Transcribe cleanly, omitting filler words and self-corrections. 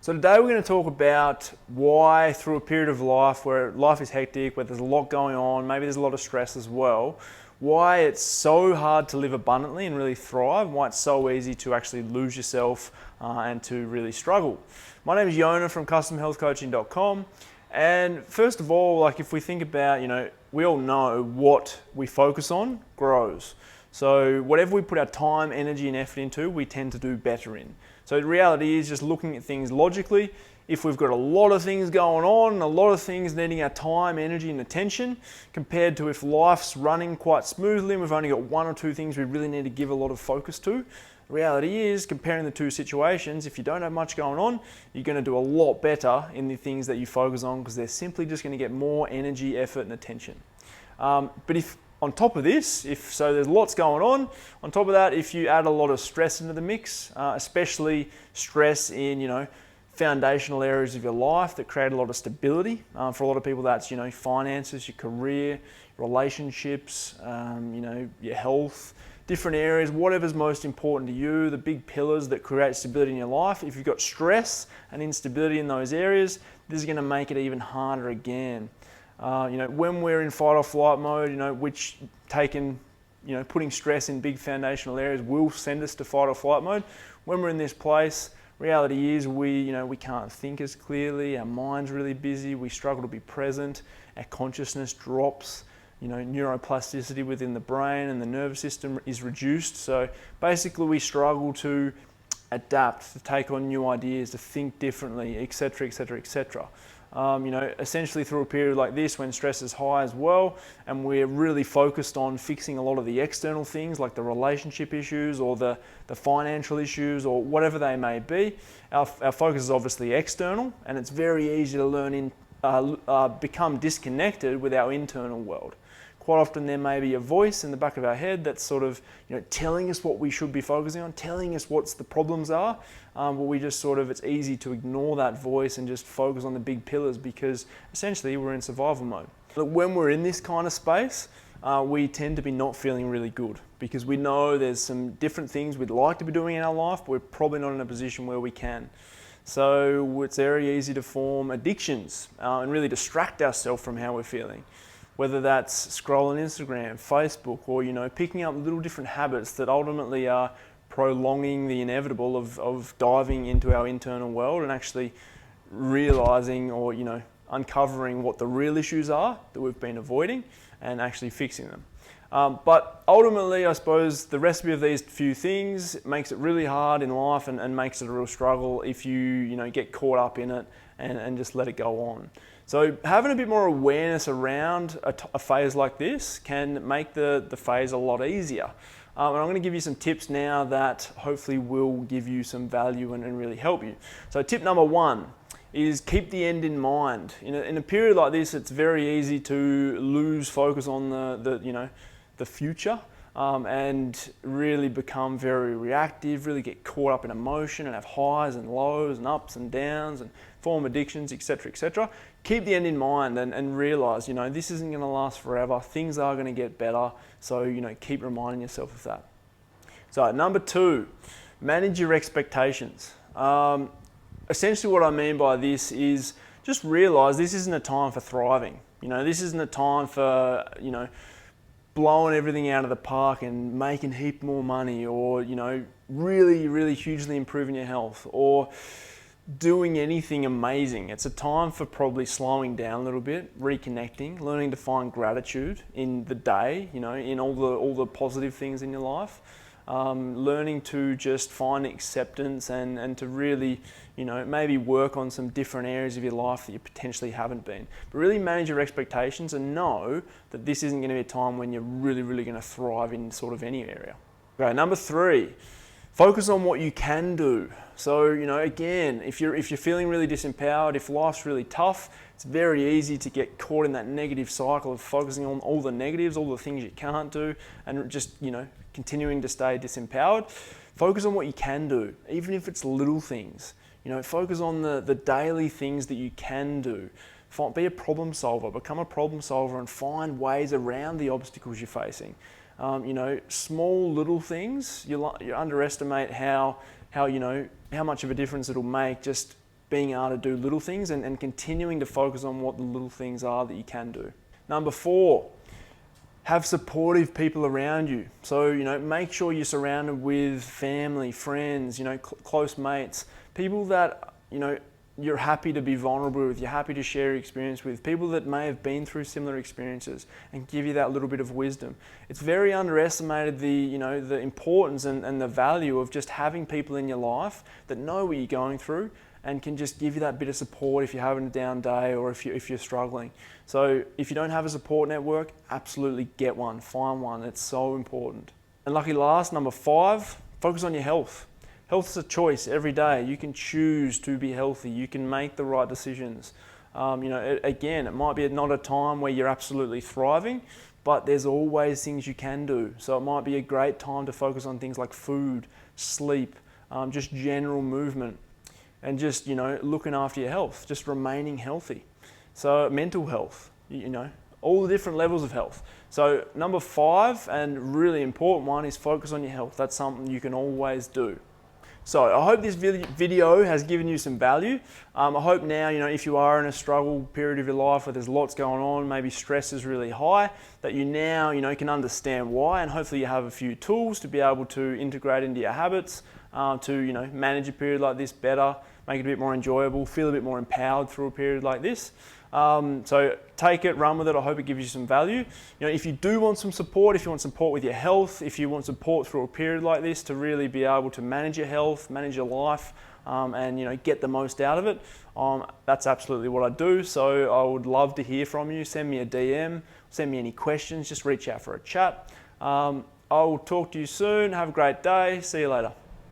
So today we're going to talk about why through a period of life where life is hectic, where there's a lot going on, maybe there's a lot of stress as well, why it's so hard to live abundantly and really thrive, why it's so easy to actually lose yourself and to really struggle. My name is Yonah from customhealthcoaching.com, and first of all, if we think about, we all know what we focus on grows. So whatever we put our time, energy and effort into, we tend to do better in. So the reality is just looking at things logically. If we've got a lot of things going on, a lot of things needing our time, energy and attention, compared to if life's running quite smoothly and we've only got one or two things we really need to give a lot of focus to, the reality is, comparing the two situations, if you don't have much going on, you're going to do a lot better in the things that you focus on because they're simply just going to get more energy, effort and attention. But if on top of this, there's lots going on top of that, if you add a lot of stress into the mix, especially stress in, foundational areas of your life that create a lot of stability. For a lot of people, that's, finances, your career, relationships, your health, different areas, whatever's most important to you, the big pillars that create stability in your life. If you've got stress and instability in those areas, this is going to make it even harder again. When we're in fight or flight mode, which putting stress in big foundational areas will send us to fight or flight mode. When we're in this place, reality is we can't think as clearly, our mind's really busy, we struggle to be present, our consciousness drops, neuroplasticity within the brain and the nervous system is reduced. So basically we struggle to adapt, to take on new ideas, to think differently, etc., etc., etc. Essentially through a period like this when stress is high as well and we're really focused on fixing a lot of the external things like the relationship issues or the financial issues or whatever they may be, our focus is obviously external and it's very easy to become disconnected with our internal world. Quite often there may be a voice in the back of our head that's sort of, telling us what we should be focusing on, telling us what the problems are, but we just it's easy to ignore that voice and just focus on the big pillars because essentially we're in survival mode. But when we're in this kind of space, we tend to be not feeling really good because we know there's some different things we'd like to be doing in our life, but we're probably not in a position where we can. So it's very easy to form addictions and really distract ourselves from how we're feeling. Whether that's scrolling Instagram, Facebook, or picking up little different habits that ultimately are prolonging the inevitable of diving into our internal world and actually realizing or uncovering what the real issues are that we've been avoiding and actually fixing them. But ultimately, I suppose the recipe of these few things makes it really hard in life and makes it a real struggle if you get caught up in it and just let it go on. So having a bit more awareness around a phase like this can make the phase a lot easier. And I'm going to give you some tips now that hopefully will give you some value and really help you. So tip number one is keep the end in mind. In a period like this, it's very easy to lose focus on the future and really become very reactive, really get caught up in emotion and have highs and lows and ups and downs and form addictions, etc., etc. Keep the end in mind and realize, this isn't going to last forever. Things are going to get better. So, keep reminding yourself of that. So number two, manage your expectations. Essentially what I mean by this is just realize this isn't a time for thriving. This isn't a time for, blowing everything out of the park and making a heap more money or, really, really hugely improving your health or doing anything amazing. It's a time for probably slowing down a little bit, reconnecting, learning to find gratitude in the day, in all the positive things in your life, learning to just find acceptance and to really, maybe work on some different areas of your life that you potentially haven't been. But really manage your expectations and know that this isn't going to be a time when you're really, really going to thrive in any area. Okay, number three, focus on what you can do. So, again, if you're feeling really disempowered, if life's really tough, it's very easy to get caught in that negative cycle of focusing on all the negatives, all the things you can't do, and just, continuing to stay disempowered. Focus on what you can do, even if it's little things. Focus on the daily things that you can do. Be a problem solver, become a problem solver and find ways around the obstacles you're facing. Small little things, you underestimate how much of a difference it'll make just being able to do little things and continuing to focus on what the little things are that you can do. Number 4, have supportive people around you. So, make sure you're surrounded with family, friends, close mates, people that, you're happy to be vulnerable with, you're happy to share your experience with, people that may have been through similar experiences and give you that little bit of wisdom. It's very underestimated the importance and the value of just having people in your life that know what you're going through and can just give you that bit of support if you're having a down day or if you're struggling. So if you don't have a support network, absolutely get one, find one. It's so important. And lucky last, number 5, focus on your health. Health is a choice every day. You can choose to be healthy. You can make the right decisions. Again, it might be not a time where you're absolutely thriving, but there's always things you can do. So it might be a great time to focus on things like food, sleep, just general movement, and just, looking after your health, just remaining healthy. So mental health, all the different levels of health. So number 5, and really important one, is focus on your health. That's something you can always do. So I hope this video has given you some value. I hope now, if you are in a struggle period of your life where there's lots going on, maybe stress is really high, that you now, can understand why, and hopefully you have a few tools to be able to integrate into your habits, to, manage a period like this better, make it a bit more enjoyable, feel a bit more empowered through a period like this. So take it, run with it. I hope it gives you some value. If you do want some support, if you want support with your health, if you want support through a period like this to really be able to manage your health, manage your life, and get the most out of it, that's absolutely what I do. So I would love to hear from you. Send me a DM, send me any questions, just reach out for a chat. I will talk to you soon. Have a great day. See you later.